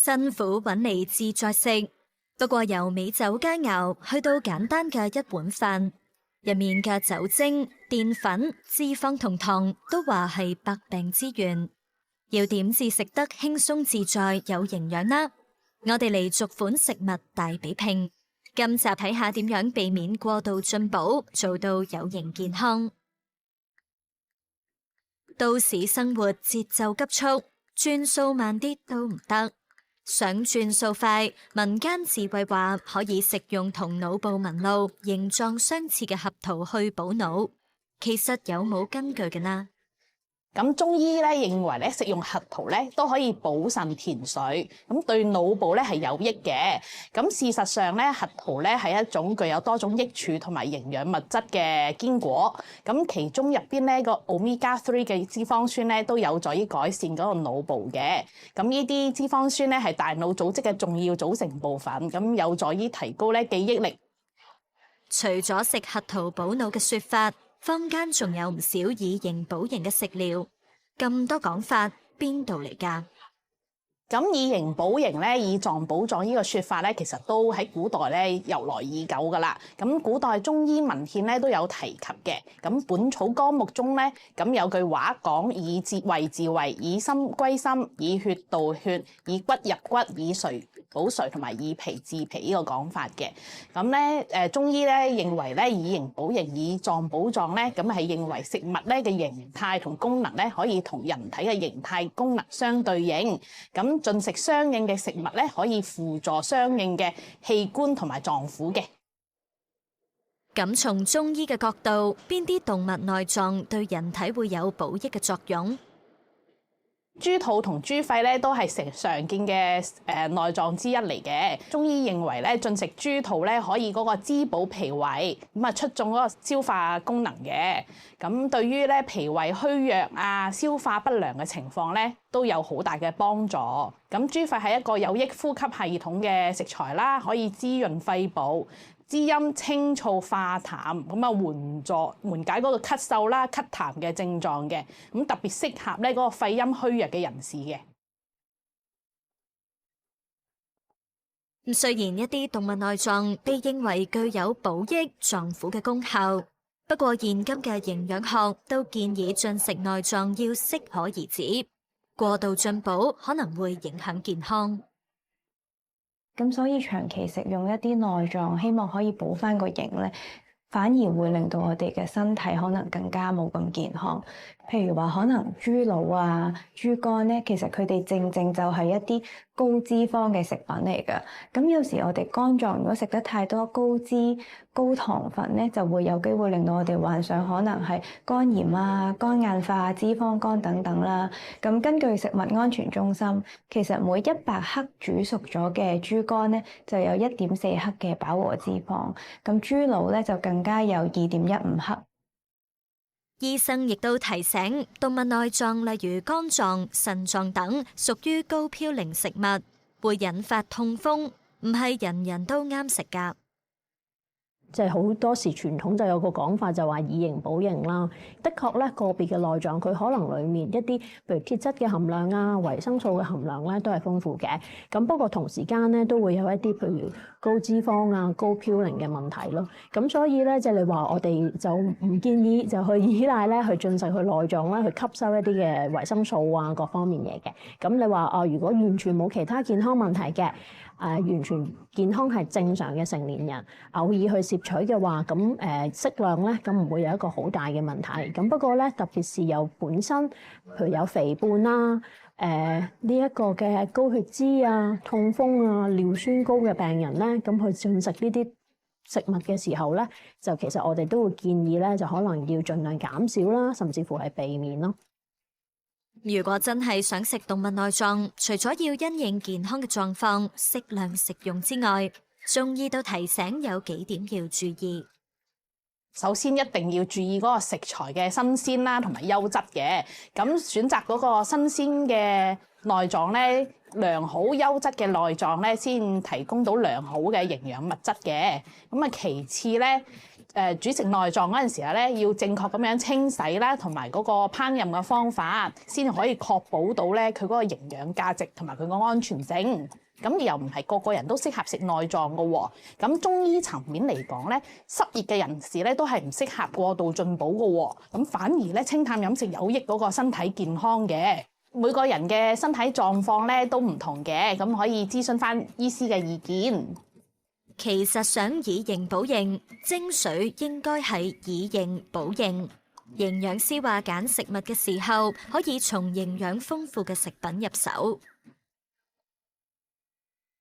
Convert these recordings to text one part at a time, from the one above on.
辛苦揾嚟自在食，不過由美酒佳肴去到簡單嘅一碗飯，入面嘅酒精、澱粉、脂肪同糖都話係百病之源，要點至食得輕鬆自在有營養呢？我哋嚟逐款食物大比拼，今集睇下點樣避免過度進補，做到有型健康。都市生活節奏急速，轉數慢啲都唔得。想轉數快，民間智慧話可以食用同腦部紋路形狀相似嘅合桃去補腦，其實有冇根據嘅呢？咁中醫咧認為咧食用核桃咧都可以補腎填水，咁對腦部咧係有益嘅。咁事實上咧核桃咧係一種具有多種益處同埋營養物質嘅堅果。咁其中入邊咧個 Omega 3嘅脂肪酸咧都有助於改善嗰個腦部嘅。咁呢啲脂肪酸咧係大腦組織嘅重要組成部分，咁有助於提高咧記憶力。除咗食核桃補腦嘅說法，坊間仲有唔少以形補形嘅食療，咁多講法邊度嚟㗎？咁以形補形咧，以臟補臟呢個說法咧，其實都喺古代咧由來已久㗎啦。咁古代中醫文獻咧都有提及嘅。咁《本草綱目》中咧，咁有句話講：以節為治胃，以心歸心，以血導血，以骨入骨，以髓補髓，同埋以脾治脾呢個講法嘅。咁咧中醫咧認為咧以形補形，以臟補臟咧，咁係認為食物咧嘅形態同功能咧可以同人體嘅形態功能相對應。咁進食相應嘅食物咧，可以輔助相應嘅器官同埋臟腑嘅。咁從中醫嘅角度，邊啲動物內臟對人體會有補益嘅作用？豬肚同豬肺咧都係常見嘅內臟之一嚟嘅。中醫認為咧進食豬肚咧可以嗰個滋補脾胃，咁啊促進嗰個消化功能嘅。咁對於咧脾胃虛弱啊、消化不良嘅情況咧都有好大嘅幫助。咁豬肺係一個有益呼吸系統嘅食材啦，可以滋潤肺部、滋陰清燥化痰，咁啊緩解嗰個咳嗽啦、咳痰嘅症狀嘅，咁特別適合咧嗰個肺陰虛弱嘅人士嘅。雖然一啲動物內臟被認為具有補益臟腑嘅功效，不過現今嘅營養學都建議進食內臟要適可而止，過度進補可能會影響健康。咁所以長期食用一啲內臟，希望可以補翻個形咧，反而會令到我哋嘅身體可能更加冇咁健康。譬如話可能豬腦啊、豬肝咧，其實佢哋正正就係一啲高脂肪嘅食品嚟㗎。咁有時我哋肝臟如果食得太多高脂高糖分咧，就會有機會令到我哋患上可能係肝炎啊、肝硬化、脂肪肝等等啦。咁根據食物安全中心，其實每100克煮熟咗嘅豬肝咧，就有1.4克嘅飽和脂肪。咁豬腦咧就更加有2.15克。醫生亦都提醒，動物內臟例如肝臟、腎臟等屬於高嘌呤食物，會引發痛風，唔係人人都啱食㗎。即係好多時傳統就有個講法，就話以形補形啦。的確咧，個別嘅內臟佢可能裡面一啲，譬如鐵質嘅含量啊、維生素嘅含量咧，都係豐富嘅。咁不過同時間咧，都會有一啲譬如高脂肪啊、高嘌呤嘅問題咯。咁所以咧，即係你話我哋就唔建議就去依賴咧去進食去內臟咧去吸收一啲嘅維生素啊各方面嘢嘅。咁你話如果完全冇其他健康問題嘅，完全健康係正常嘅成年人，偶爾去攝取嘅話，咁適量咧，咁唔會有一個好大嘅問題。咁不過咧，特別是有本身譬如有肥胖啦、呢一個嘅高血脂啊、痛風啊、尿酸高嘅病人咧，咁去進食呢啲食物嘅時候咧，就其實我哋都會建議咧，就可能要盡量減少啦，甚至乎係避免咯。如果真係想食動物內臟，除咗要因應健康嘅狀況適量食用之外，中醫都提醒有幾點要注意。首先一定要注意嗰個食材嘅新鮮啦，同埋優質嘅。咁選擇嗰個新鮮嘅內臟咧，良好優質嘅內臟咧，先提供到良好嘅營養物質嘅。咁啊，其次咧，煮食內臟嗰陣時候咧，要正確咁樣清洗啦，同埋嗰個烹飪嘅方法，先可以確保到咧佢嗰個營養價值同埋佢個安全性。咁而又唔係個個人都適合食內臟嘅喎。咁中醫層面嚟講咧，濕熱嘅人士咧都係唔適合過度進補嘅喎。咁反而咧清淡飲食有益嗰個身體健康嘅。每個人嘅身體狀況咧都唔同嘅，咁可以諮詢翻醫師嘅意見。其實想以形補形，精髓應該係以形補形。營養師話揀食物嘅時候，可以從營養豐富嘅食品入手。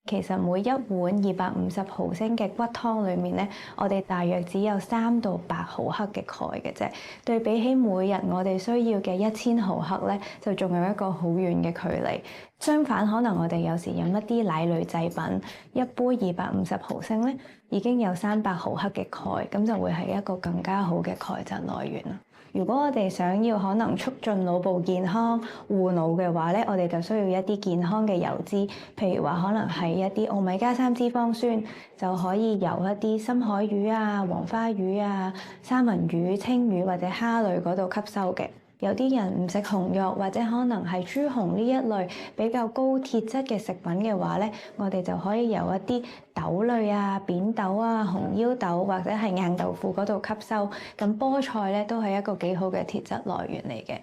其實每一碗250毫升嘅骨湯裏面咧，我哋大約只有3到8毫克嘅鈣嘅啫。對比起每日我哋需要嘅1000毫克咧，就仲有一個好遠嘅距離。相反，可能我哋有時飲一啲奶類製品，一杯250毫升咧，已經有300毫克嘅鈣，咁就會係一個更加好嘅鈣質來源啦。如果我哋想要可能促進腦部健康、護腦嘅話咧，我哋就需要一啲健康嘅油脂，譬如話可能係一啲奧米加3脂肪酸，就可以由一啲深海魚啊、黃花魚啊、三文魚、青魚或者蝦類嗰度吸收嘅。有啲人唔食紅肉或者可能係豬紅呢一類比較高鐵質嘅食品嘅話咧，我哋就可以由一啲豆類啊、扁豆啊、紅腰豆或者係硬豆腐嗰度吸收。咁菠菜咧都係一個幾好嘅鐵質來源嚟嘅。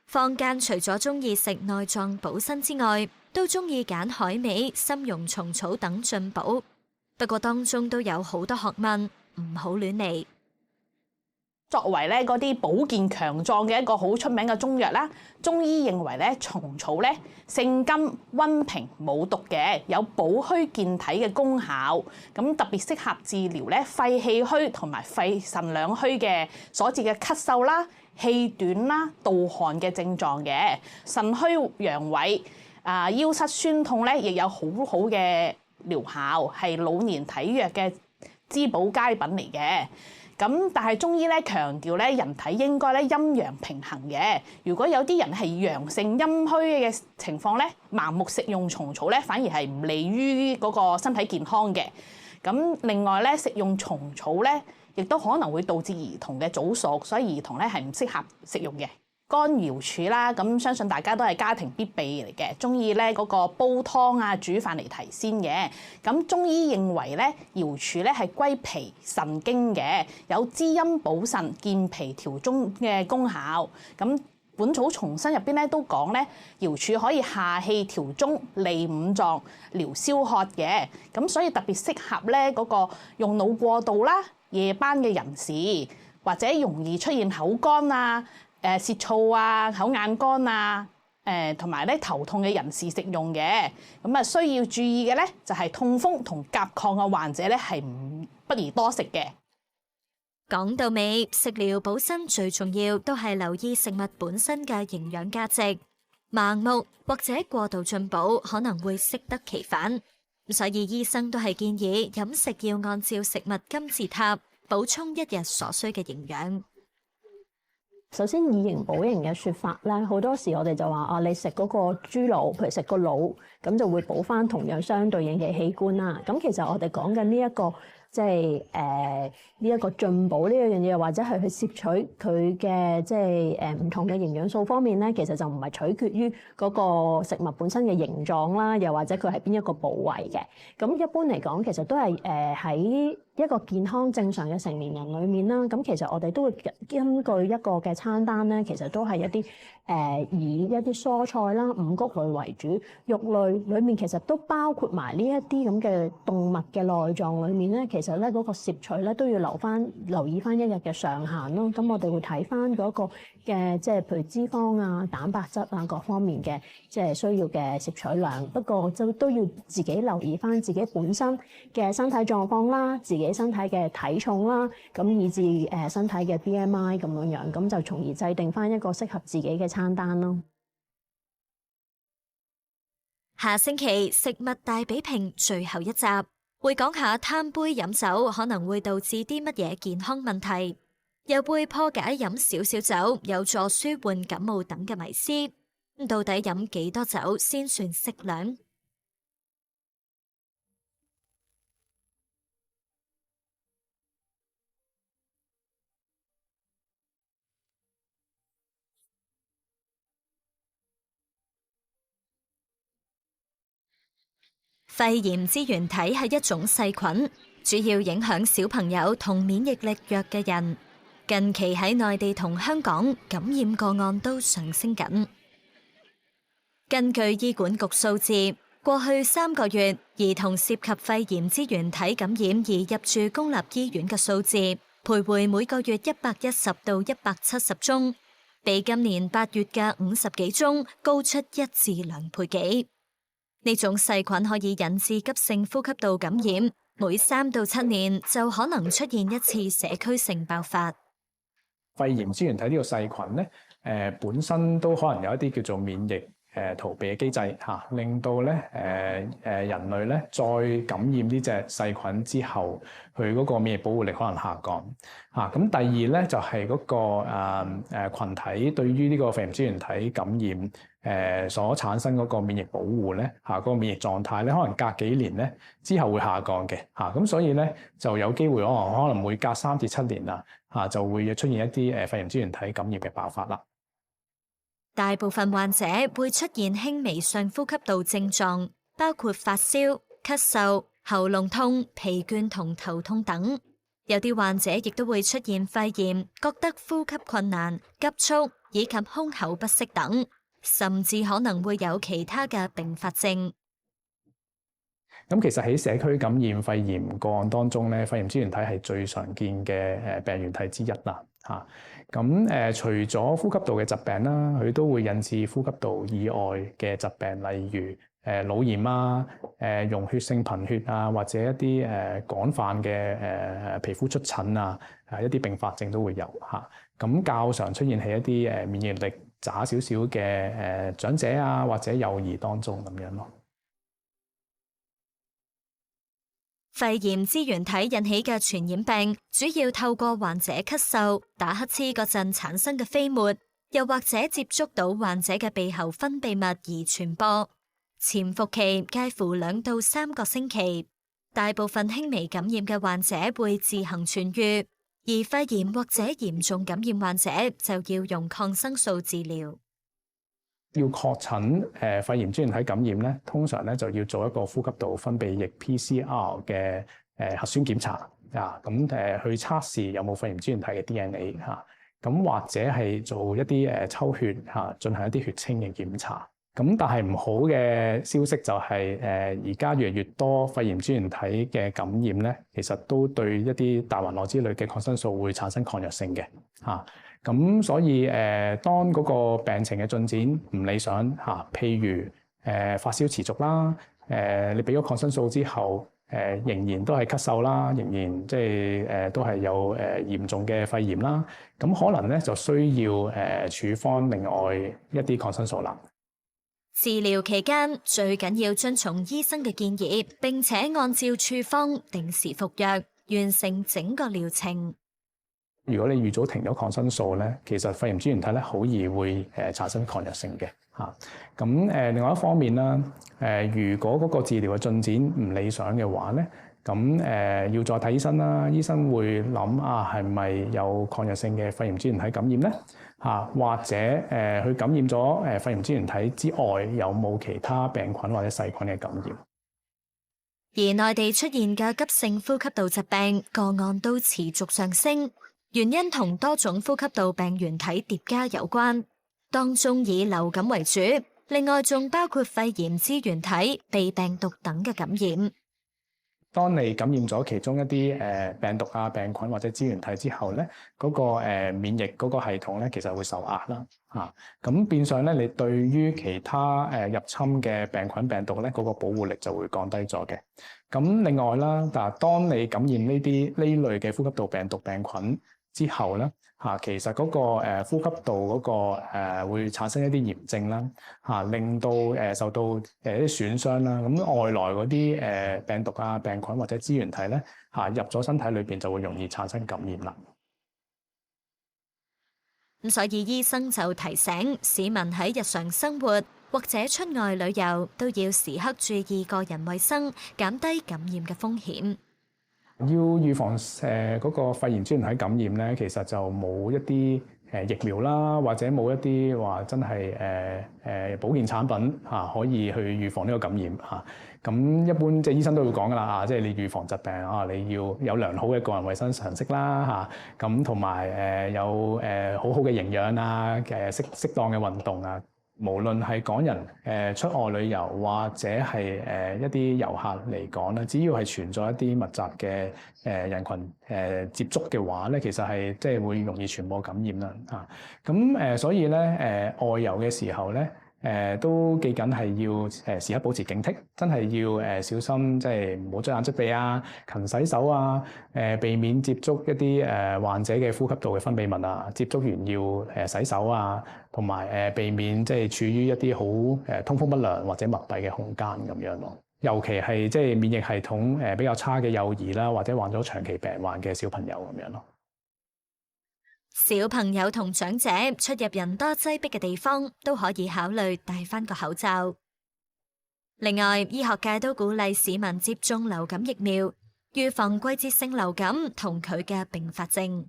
坊間除咗中意食內臟補身之外，都中意揀海味、參茸、蟲草等進補。不過當中都有好多學問，唔好亂嚟。作為咧嗰啲保健強壯嘅一個好出名嘅中藥啦，中醫認為咧蟲草咧性甘溫平冇毒嘅，有補虛健體嘅功效，咁特別適合治療咧肺氣虛同埋肺腎兩虛嘅所致嘅咳嗽啦、氣短啦、盜汗嘅症狀嘅，腎虛陽痿腰膝酸痛咧亦有好好嘅療效，係老年體弱嘅滋補佳品嚟嘅。咁但係中醫咧強調咧人體應該咧陰陽平衡嘅。如果有啲人係陽性陰虛嘅情況咧，盲目食用蟲草咧反而係唔利於嗰個身體健康嘅。咁另外咧食用蟲草咧，亦都可能會導致兒童嘅早熟，所以兒童咧係唔適合食用嘅。乾瑤柱啦，咁相信大家都係家庭必備嚟嘅，中意咧嗰個煲湯啊、煮飯嚟提鮮嘅。咁中醫認為咧，瑤柱咧係歸脾腎經嘅，有滋陰補腎、健脾調中嘅功效。咁《本草叢生》入邊咧都講咧，瑤柱可以下氣調中、利五臟、療消渴嘅。咁所以特別適合咧嗰個用腦過度啦、夜班嘅人士，或者容易出現口乾啊、舌燥啊、口眼乾啊、同埋咧頭痛嘅人士食用嘅。咁啊需要注意嘅咧就係痛風同甲亢嘅患者咧係不宜多食嘅。講到尾，食療補身最重要都係留意食物本身嘅營養價值，盲目或者過度進補可能會適得其反。所以醫生都係建議飲食要按照食物金字塔補充一日所需嘅營養。首先以形補形嘅說法咧，好多時我哋就話你食嗰個豬腦，譬如食個腦，咁就會補翻同樣相對應嘅器官啦。咁其實我哋講緊呢一個即係呢一個進補呢樣嘢，或者係去攝取佢嘅即係唔同嘅營養素方面咧，其實就唔係取決於嗰個食物本身嘅形狀啦，又或者佢係邊一個部位嘅。咁一般嚟講，其實都係喺一個健康正常嘅成年人裏面啦，咁其實我哋都會根據一個嘅餐單咧，其實都係一啲以一啲蔬菜啦、五穀類為主，肉類裡面其實都包括埋呢一啲咁嘅動物嘅內臟裡面咧，其實咧嗰個攝取咧都要留意翻一日嘅上限咯。咁我哋會睇翻嗰個嘅即係譬如脂肪啊、蛋白質啊各方面嘅即係需要嘅攝取量。不過就都要自己留意翻自己本身嘅身體狀況啦，自己身體嘅體重啦，咁以至身體嘅 BMI 咁樣，咁就從而制定翻一個適合自己嘅餐單咯。下星期食物大比拼最後一集，會講下貪杯飲酒可能會導致啲乜嘢健康問題，又會破解飲少少酒有助舒緩感冒等嘅迷思。到底飲幾多酒先算適量？肺炎支原體係一種細菌，主要影響小朋友同免疫力弱嘅人。近期喺內地同香港感染個案都上升緊。根據醫管局數字，過去3個月兒童涉及肺炎支原體感染而入住公立醫院嘅數字，徘徊每個月110到170宗，比今年8月嘅50幾宗高出1至2倍幾。呢種細菌可以引致急性呼吸道感染，每3到7年就可能出現一次社區性爆發。肺炎支原體呢個細菌咧，本身都可能有一啲叫做免疫逃避嘅機制嚇，令到咧人類咧再感染呢隻細菌之後，佢嗰個免疫保護力可能下降嚇。咁第二咧就係嗰個群體對於呢個肺炎支原體感染所產生嗰個免疫保護咧嚇，嗰個免疫狀態咧可能隔幾年咧之後會下降嘅嚇。咁所以咧就有機會可能每隔3至7年啊嚇就會出現一啲肺炎支原體感染嘅爆發啦。大部分患者會出現輕微上呼吸道症狀，包括發燒、咳嗽、喉嚨痛、疲倦同頭痛等。有啲患者亦都會出現肺炎，覺得呼吸困難、急促以及胸口不適等，甚至可能會有其他嘅併發症。咁其實喺社區感染肺炎個案當中咧，肺炎支原體係最常見嘅病原體之一啦嚇。咁除咗呼吸道嘅疾病啦，佢都會引致呼吸道以外嘅疾病，例如腦炎啊、溶血性貧血啊，或者一啲廣泛嘅皮膚出疹啊，一啲併發症都會有嚇。咁較常出現喺一啲免疫力差少少嘅長者啊，或者幼兒當中咁樣咯。肺炎支原體引起嘅傳染病，主要透過患者咳嗽、打乞嗤嗰陣產生嘅飛沫，又或者接觸到患者嘅鼻喉分泌物而傳播。潛伏期介乎2到3個星期，大部分輕微感染嘅患者會自行痊癒，而肺炎或者嚴重感染患者就要用抗生素治療。要確診肺炎支原體感染咧，通常咧就要做一個呼吸道分泌液 PCR 嘅核酸檢查啊，咁去測試有冇肺炎支原體嘅 DNA 嚇，咁或者係做一啲抽血嚇，進行一啲血清嘅檢查。咁但係唔好嘅消息就係而家越嚟越多肺炎支原體嘅感染咧，其實都對一啲大環絡之類嘅抗生素會產生抗藥性嘅嚇。咁所以當嗰個病情嘅進展唔理想嚇，譬如發燒持續啦，你俾咗抗生素之後，仍然都係咳嗽啦，仍然即係都係有嚴重嘅肺炎啦，咁可能咧就需要處方另外一啲抗生素啦。治療期間最緊要遵從醫生嘅建議，並且按照處方定時服藥，完成整個療程。如果你預早停咗抗生素咧，其實肺炎支原體咧好易會產生抗藥性嘅嚇。咁另外一方面啦，如果嗰個治療嘅進展唔理想嘅話咧，咁要再睇醫生啦。醫生會諗係咪有抗藥性嘅肺炎支原體感染咧嚇，或者佢感染咗肺炎支原體之外，有冇其他病菌或者細菌嘅感染？而內地出現嘅急性呼吸道疾病個案都持續上升。原因同多種呼吸道病原體疊加有關，當中以流感為主，另外仲包括肺炎支原體、鼻病毒等嘅感染。當你感染咗其中一啲病毒啊、病菌或者支原體之後咧，嗰個免疫嗰個系統咧，其實會受壓啦嚇。咁變相咧，你對於其他入侵嘅病菌病毒咧，嗰個保護力就會降低咗嘅。咁另外啦，當你感染呢類嘅呼吸道病毒病菌之後咧嚇，其實嗰個呼吸道嗰個會產生一啲炎症啦嚇，令到受到一啲損傷啦。咁外來嗰啲病毒啊、病菌或者支原體咧嚇入咗身體裏邊，就會容易產生感染啦。咁所以醫生就提醒市民喺日常生活或者出外旅遊都要時刻注意個人衛生，減低感染嘅風險。要預防嗰個肺炎支原體感染咧，其實就冇一啲疫苗啦，或者冇一啲話真係保健產品可以去預防呢個感染嚇。咁一般即係醫生都會講噶啦即係你預防疾病你要有良好嘅個人衞生常識啦咁同埋有好好嘅營養啊適當嘅運動啊。無論係港人出外旅遊或者係一啲遊客嚟講咧，只要係存在一啲密集嘅人群接觸嘅話咧，其實係即係會容易傳播感染啦咁所以咧外遊嘅時候咧都記緊係要時刻保持警惕，真係要小心，即係唔好捽眼捽鼻啊，勤洗手啊，避免接觸一啲患者嘅呼吸道嘅分泌物啊，接觸完要洗手啊，同埋避免即係處於一啲好通風不良或者密閉嘅空間咁樣咯。尤其係即係免疫系統比較差嘅幼兒啦，或者患咗長期病患嘅小朋友咁樣咯。小朋友同長者出入人多擠迫嘅地方，都可以考慮戴翻個口罩。另外，醫學界都鼓勵市民接種流感疫苗，預防季節性流感同佢嘅併發症。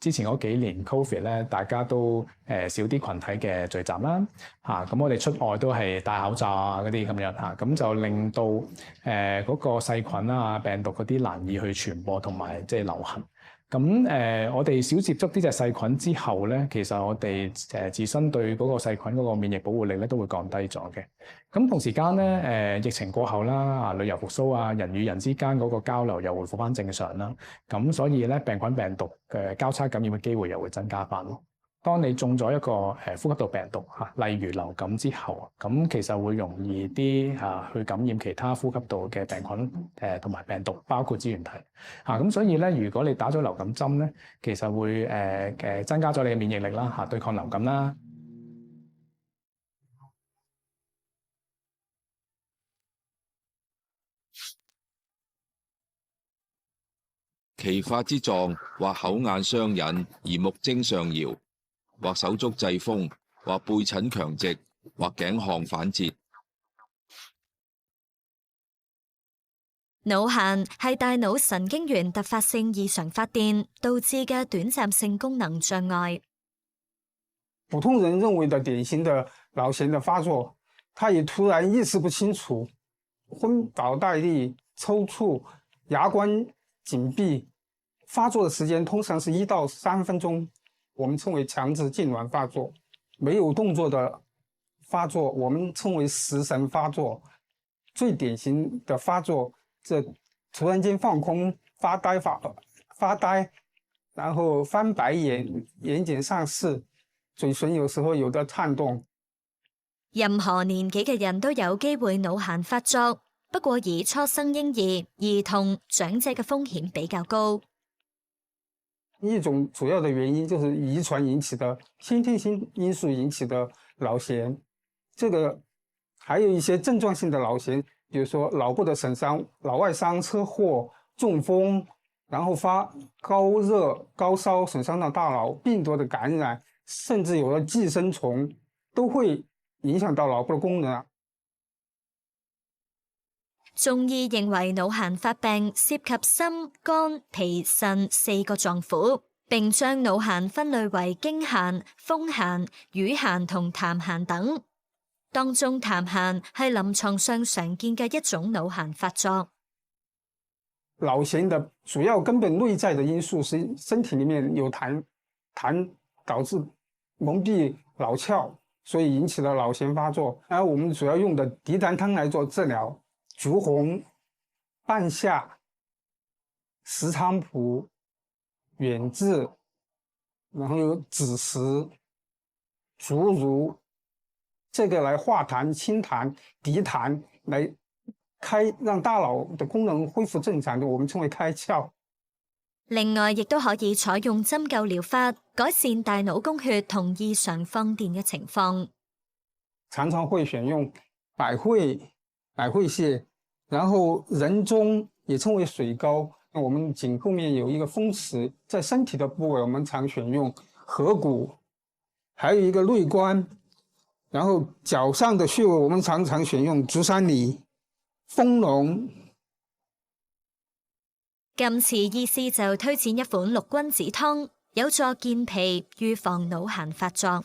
之前嗰幾年 Covid 咧，大家都少啲群體嘅聚集啦，咁我哋出外都係戴口罩啊嗰啲咁樣咁就令到嗰個細菌啊病毒嗰啲難以去傳播同埋即係流行。咁我哋少接觸呢隻細菌之後咧，其實我哋自身對嗰個細菌嗰個免疫保護力咧都會降低咗嘅。咁同時間咧疫情過後啦，旅遊復甦啊，人與人之間嗰個交流又回復翻正常啦。咁所以咧病菌病毒嘅交叉感染嘅機會又會增加翻咯。當你中咗一個呼吸道病毒例如流感之後，咁其實會容易啲去感染其他呼吸道嘅病菌同埋病毒，包括支原體咁所以咧，如果你打咗流感針咧，其實會增加咗你嘅免疫力啦對抗流感啦。其發之狀或口眼相引而目睛上搖，或手足滯風，或背診強直，或頸項反折。腦癇係大腦神經元突發性異常發電導致嘅短暫性功能障礙。普通人認為的典型的腦癇的發作，它以突然意識不清楚、昏倒待立、抽搐、牙關緊閉，發作的時間通常是1到3分鐘，我們稱為強直痙攣發作。沒有動作的發作，我們稱為食神發作。最典型的發作，這突然間放空、發呆，然後翻白眼、眼瞼上視，嘴唇有時候有得顫動。任何年紀嘅人都有機會腦癇發作，不過以初生嬰兒、兒童、長者嘅風險比較高。一種主要的原因就是遺傳引起的、先天性因素引起的腦癇。這個還有一些症狀性的腦癇，比如說腦部的損傷、腦外傷、車禍、中風，然後發高熱、高燒，損傷到大腦，病毒的感染，甚至有了寄生蟲，都會影響到腦部的功能。中醫認為腦癇發病涉及心、肝、脾、腎4個臟腑，並將腦癇分類為經癇、風癇、瘀癇同痰癇等。當中痰癇係臨床上常見嘅一種腦癇發作。腦癇的主要根本內在的因素是身體裡面有痰導致蒙蔽腦竅，所以引起了腦癇發作。而我們主要用的敵痰湯來做治療。竹紅、半夏、石菖蒲、遠志，然後有枳實、竹茹，這個來化痰、清痰、敵痰，來讓大腦的功能恢復正常的，我們稱為開竅。另外，亦都可以採用針灸療法，改善大腦供血同異常放電嘅情況。常常會選用百會穴，然後人中也稱為水膏。我們頸後面有一個風池，在身體的部位我們常選用合谷，還有一個淚關。然後腳上的穴位我們常常選用足三里、豐隆。今次醫師就推薦一款6君子湯，有助健脾，預防腦癇發作。